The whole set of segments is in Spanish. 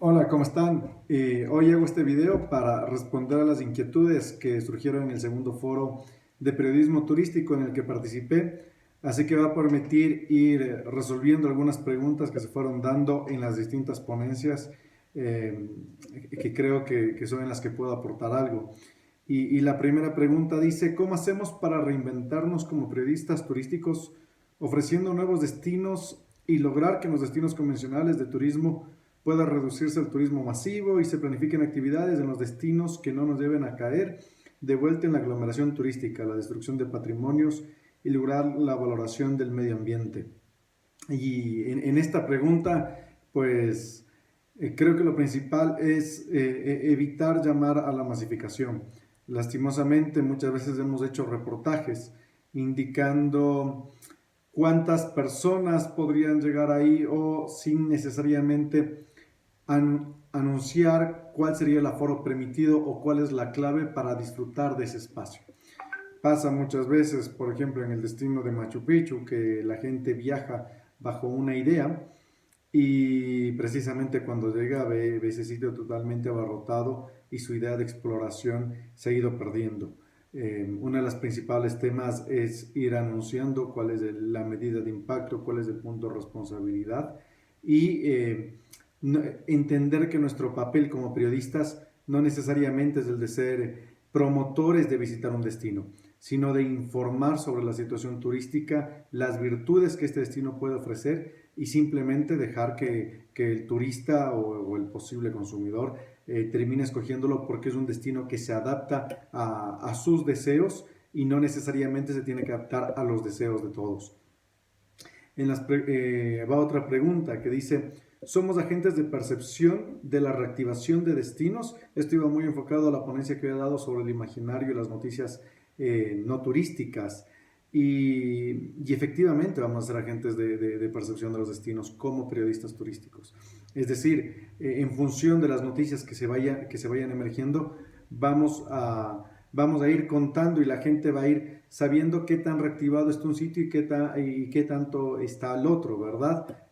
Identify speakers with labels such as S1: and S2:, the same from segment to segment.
S1: Hola, ¿cómo están? Hoy hago este video para responder a las inquietudes que surgieron en el segundo foro de periodismo turístico en el que participé, así que va a permitir ir resolviendo algunas preguntas que se fueron dando en las distintas ponencias eh, que creo que son en las que puedo aportar algo. Y la primera pregunta dice, ¿cómo hacemos para reinventarnos como periodistas turísticos ofreciendo nuevos destinos y lograr que en los destinos convencionales de turismo pueda reducirse el turismo masivo y se planifiquen actividades en los destinos que no nos lleven a caer de vuelta en la aglomeración turística, la destrucción de patrimonios y lograr la valoración del medio ambiente? Y en esta pregunta, pues creo que lo principal es evitar llamar a la masificación. Lastimosamente, muchas veces hemos hecho reportajes indicando cuántas personas podrían llegar ahí o sin necesariamente anunciar cuál sería el aforo permitido o cuál es la clave para disfrutar de ese espacio. Pasa muchas veces, por ejemplo, en el destino de Machu Picchu, que la gente viaja bajo una idea y precisamente cuando llega ve ese sitio totalmente abarrotado y su idea de exploración se ha ido perdiendo. Uno de los principales temas es ir anunciando cuál es la medida de impacto, cuál es el punto de responsabilidad y entender que nuestro papel como periodistas no necesariamente es el de ser promotores de visitar un destino, sino de informar sobre la situación turística, las virtudes que este destino puede ofrecer y simplemente dejar que el turista o el posible consumidor termine escogiéndolo porque es un destino que se adapta a sus deseos y no necesariamente se tiene que adaptar a los deseos de todos. Va otra pregunta que dice, ¿somos agentes de percepción de la reactivación de destinos? Esto iba muy enfocado a la ponencia que había dado sobre el imaginario y las noticias no turísticas. Y efectivamente vamos a ser agentes de percepción de los destinos como periodistas turísticos. Es decir, en función de las noticias que se vayan emergiendo, vamos a ir contando y la gente va a ir sabiendo qué tan reactivado está un sitio y qué tanto está el otro, ¿verdad?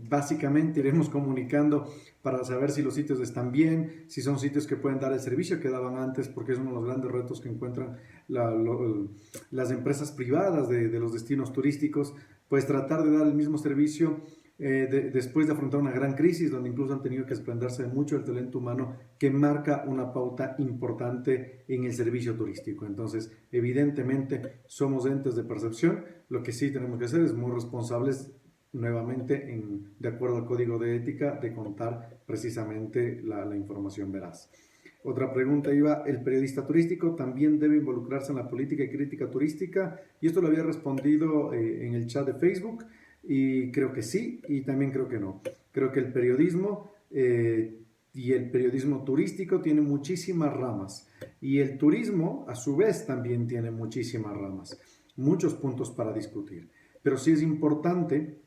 S1: Básicamente iremos comunicando para saber si los sitios están bien, si son sitios que pueden dar el servicio que daban antes, porque es uno de los grandes retos que encuentran las empresas privadas de los destinos turísticos, pues tratar de dar el mismo servicio después de afrontar una gran crisis donde incluso han tenido que desprenderse de mucho del talento humano que marca una pauta importante en el servicio turístico. Entonces, evidentemente, somos entes de percepción. Lo que sí tenemos que hacer es muy responsables nuevamente de acuerdo al código de ética de contar precisamente la información veraz. Otra pregunta iba, ¿el periodista turístico también debe involucrarse en la política y crítica turística? Y esto lo había respondido en el chat de Facebook y creo que sí y también creo que no. Creo que el periodismo y el periodismo turístico tiene muchísimas ramas y el turismo a su vez también tiene muchísimas ramas, muchos puntos para discutir. Pero sí es importante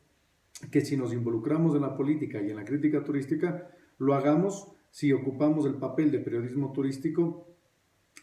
S1: que si nos involucramos en la política y en la crítica turística, lo hagamos si ocupamos el papel de periodismo turístico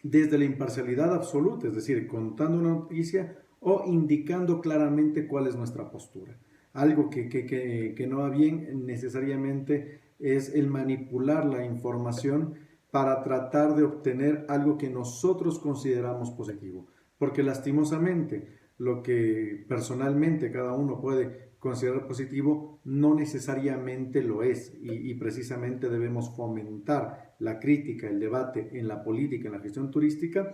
S1: desde la imparcialidad absoluta, es decir, contando una noticia o indicando claramente cuál es nuestra postura. Algo que no va bien necesariamente es el manipular la información para tratar de obtener algo que nosotros consideramos positivo. Porque lastimosamente lo que personalmente cada uno puede considerar positivo no necesariamente lo es y precisamente debemos fomentar la crítica, el debate en la política, en la gestión turística,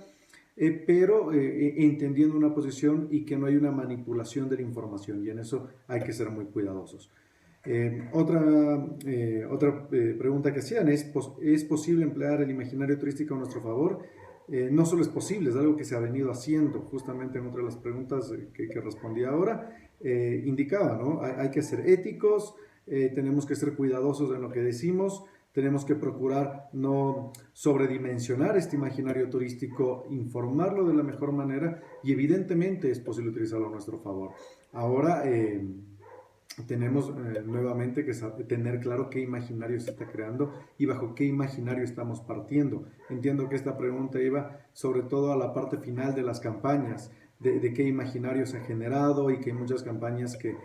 S1: pero entendiendo una posición y que no hay una manipulación de la información y en eso hay que ser muy cuidadosos. Otra pregunta que hacían ¿es posible emplear el imaginario turístico a nuestro favor? No solo es posible, es algo que se ha venido haciendo, justamente en otra de las preguntas que respondí ahora, indicaba, ¿no? Hay que ser éticos, tenemos que ser cuidadosos en lo que decimos, tenemos que procurar no sobredimensionar este imaginario turístico, informarlo de la mejor manera y evidentemente es posible utilizarlo a nuestro favor. Ahora tenemos nuevamente que tener claro qué imaginario se está creando y bajo qué imaginario estamos partiendo. Entiendo que esta pregunta iba sobre todo a la parte final de las campañas, de qué imaginario se ha generado y que hay muchas campañas que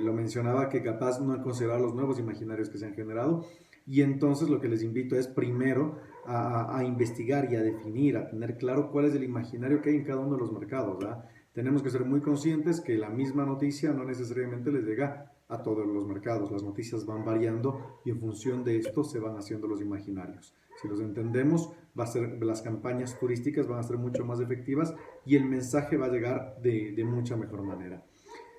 S1: Lo mencionaba que capaz no han considerado los nuevos imaginarios que se han generado, y entonces lo que les invito es primero a investigar y a definir, a tener claro cuál es el imaginario que hay en cada uno de los mercados, ¿verdad? Tenemos que ser muy conscientes que la misma noticia no necesariamente les llega a todos los mercados. Las noticias van variando y en función de esto se van haciendo los imaginarios. Si los entendemos, las campañas turísticas van a ser mucho más efectivas y el mensaje va a llegar de mucha mejor manera.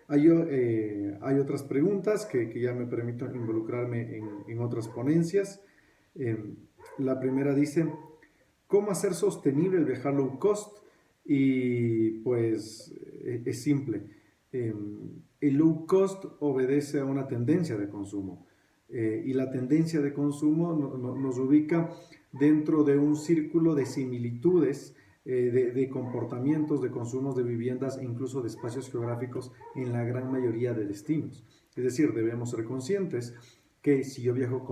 S1: Hay otras preguntas que ya me permiten involucrarme en otras ponencias. Eh, la primera dice, ¿cómo hacer sostenible el viajar low cost? Y pues es simple. El low cost obedece a una tendencia de consumo. Y la tendencia de consumo nos ubica dentro de un círculo de similitudes, de comportamientos, de consumos de viviendas e incluso de espacios geográficos en la gran mayoría de destinos. Es decir, debemos ser conscientes que si yo viajo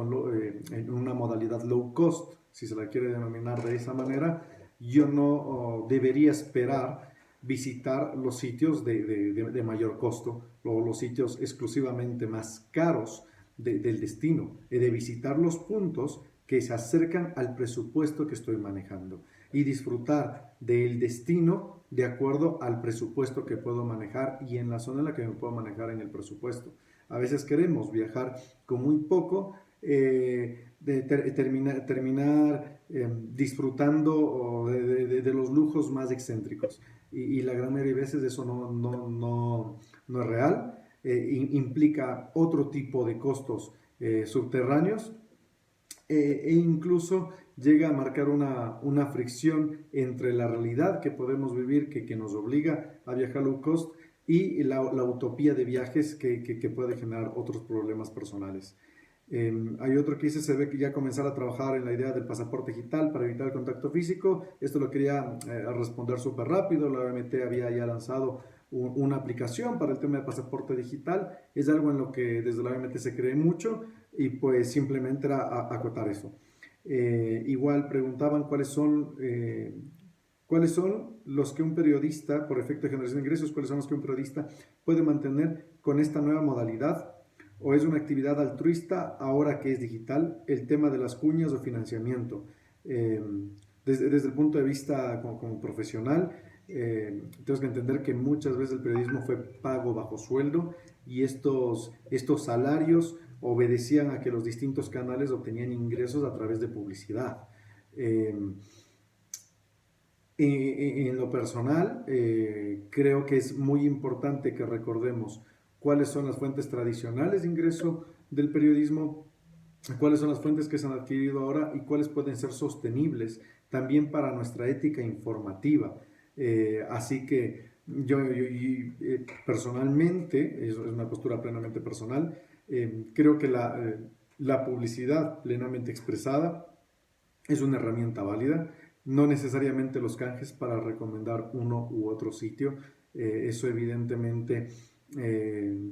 S1: en una modalidad low cost, si se la quiere denominar de esa manera, yo no debería esperar visitar los sitios de mayor costo o los sitios exclusivamente más caros del destino. He de visitar los puntos que se acercan al presupuesto que estoy manejando y disfrutar del destino de acuerdo al presupuesto que puedo manejar y en la zona en la que me puedo manejar en el presupuesto. A veces queremos viajar con muy poco, terminar disfrutando de los lujos más excéntricos. Y la gran mayoría de veces eso no es real. Implica otro tipo de costos subterráneos e incluso llega a marcar una fricción entre la realidad que podemos vivir, que nos obliga a viajar low cost, y la utopía de viajes que puede generar otros problemas personales. Hay otro que dice, se ve que ya comenzar a trabajar en la idea del pasaporte digital para evitar el contacto físico. Esto lo quería responder súper rápido. La OMT había ya lanzado una aplicación para el tema del pasaporte digital. Es algo en lo que desde la OMT se cree mucho y pues simplemente era acotar eso. Igual preguntaban cuáles son los que un periodista, por efecto de generación de ingresos, cuáles son los que un periodista puede mantener con esta nueva modalidad, o es una actividad altruista ahora que es digital, el tema de las cuñas o financiamiento. Desde el punto de vista como profesional, tenemos que entender que muchas veces el periodismo fue pago bajo sueldo y estos salarios obedecían a que los distintos canales obtenían ingresos a través de publicidad. En lo personal, creo que es muy importante que recordemos cuáles son las fuentes tradicionales de ingreso del periodismo, cuáles son las fuentes que se han adquirido ahora y cuáles pueden ser sostenibles también para nuestra ética informativa. Así que yo personalmente, es una postura plenamente personal, creo que la publicidad plenamente expresada es una herramienta válida, no necesariamente los canjes para recomendar uno u otro sitio, eso evidentemente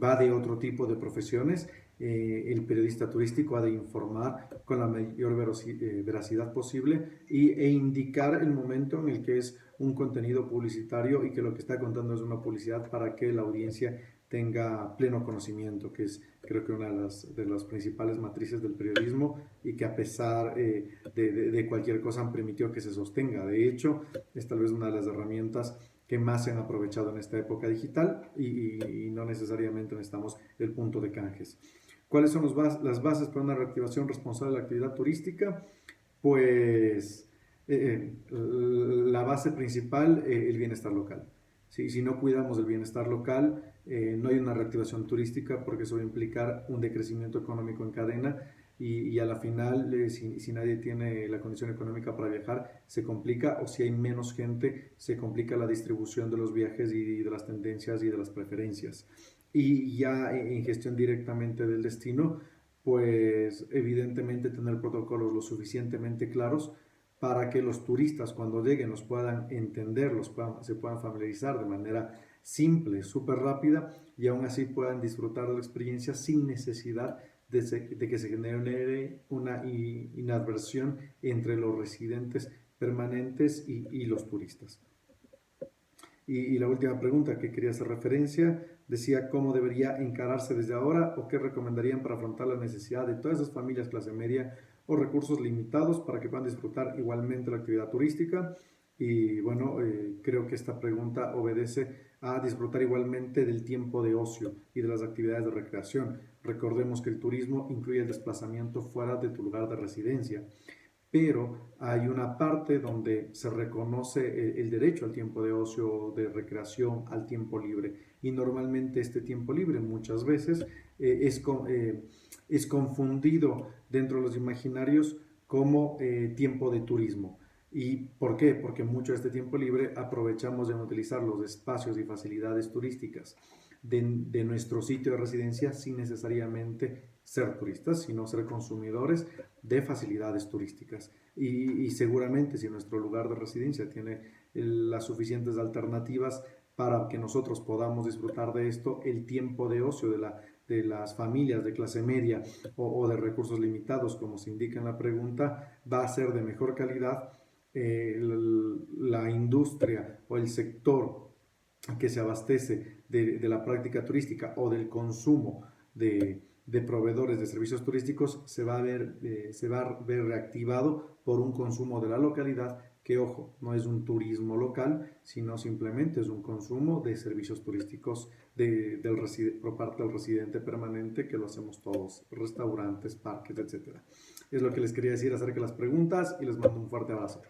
S1: va de otro tipo de profesiones. El periodista turístico ha de informar con la mayor veracidad posible e indicar el momento en el que es un contenido publicitario y que lo que está contando es una publicidad para que la audiencia tenga pleno conocimiento, que es creo que una de las principales matrices del periodismo y que a pesar de cualquier cosa han permitido que se sostenga. De hecho, es tal vez una de las herramientas que más se han aprovechado en esta época digital y no necesariamente necesitamos el punto de canjes. ¿Cuáles son las bases para una reactivación responsable de la actividad turística? Pues la base principal, el bienestar local. ¿Sí? Si no cuidamos el bienestar local, no hay una reactivación turística porque eso va a implicar un decrecimiento económico en cadena y a la final, si nadie tiene la condición económica para viajar, se complica, o si hay menos gente, se complica la distribución de los viajes y de las tendencias y de las preferencias. Y ya en gestión directamente del destino, pues evidentemente tener protocolos lo suficientemente claros para que los turistas cuando lleguen los puedan entender, se puedan familiarizar de manera simple, súper rápida y aún así puedan disfrutar de la experiencia sin necesidad de que se genere una inadversión entre los residentes permanentes y los turistas. Y la última pregunta que quería hacer referencia decía cómo debería encararse desde ahora o qué recomendarían para afrontar la necesidad de todas esas familias clase media o recursos limitados para que puedan disfrutar igualmente la actividad turística. Y bueno, creo que esta pregunta obedece a disfrutar igualmente del tiempo de ocio y de las actividades de recreación. Recordemos que el turismo incluye el desplazamiento fuera de tu lugar de residencia, pero hay una parte donde se reconoce el derecho al tiempo de ocio, de recreación, al tiempo libre. Y normalmente este tiempo libre muchas veces es confundido dentro de los imaginarios como tiempo de turismo. ¿Y por qué? Porque mucho de este tiempo libre aprovechamos en utilizar los espacios y facilidades turísticas de nuestro sitio de residencia sin necesariamente ser turistas, sino ser consumidores de facilidades turísticas. Y seguramente si nuestro lugar de residencia tiene las suficientes alternativas para que nosotros podamos disfrutar de esto, el tiempo de ocio de las familias de clase media o de recursos limitados, como se indica en la pregunta, va a ser de mejor calidad. La industria o el sector que se abastece de la práctica turística o del consumo de proveedores de servicios turísticos se va a ver reactivado por un consumo de la localidad que, ojo, no es un turismo local, sino simplemente es un consumo de servicios turísticos por parte del residente permanente, que lo hacemos todos, restaurantes, parques, etc. Es lo que les quería decir acerca de las preguntas y les mando un fuerte abrazo.